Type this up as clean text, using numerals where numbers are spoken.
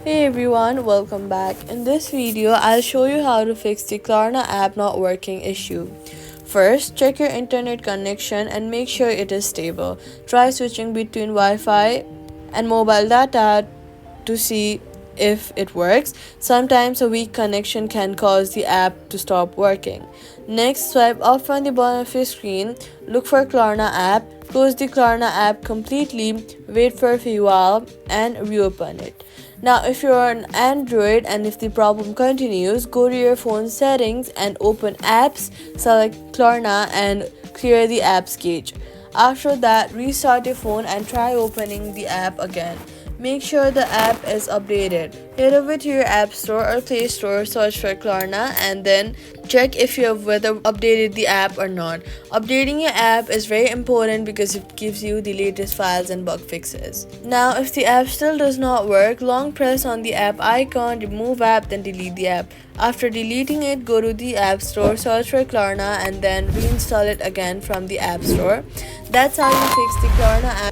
Hey everyone, welcome back. In this video, I'll show you how to fix the Klarna app not working issue. First, check your internet connection and make sure it is stable. Try switching between Wi-Fi and mobile data to see if it works. Sometimes a weak connection can cause the app to stop working. Next, swipe up from the bottom of your screen, look for Klarna app, close the Klarna app completely, wait for a few while and reopen it. Now, if you're on Android and if the problem continues, go to your phone settings and open apps, select Klarna and clear the apps cache. After that, restart your phone and try opening the app again. Make sure the app is updated. Head over to your App Store or Play Store, search for Klarna, and then check if you have whether updated the app or not. Updating your app is very important because it gives you the latest files and bug fixes. Now, if the app still does not work, long press on the app icon, remove app, then delete the app. After deleting it, go to the App Store, search for Klarna, and then reinstall it again from the App Store. That's how you fix the Klarna app.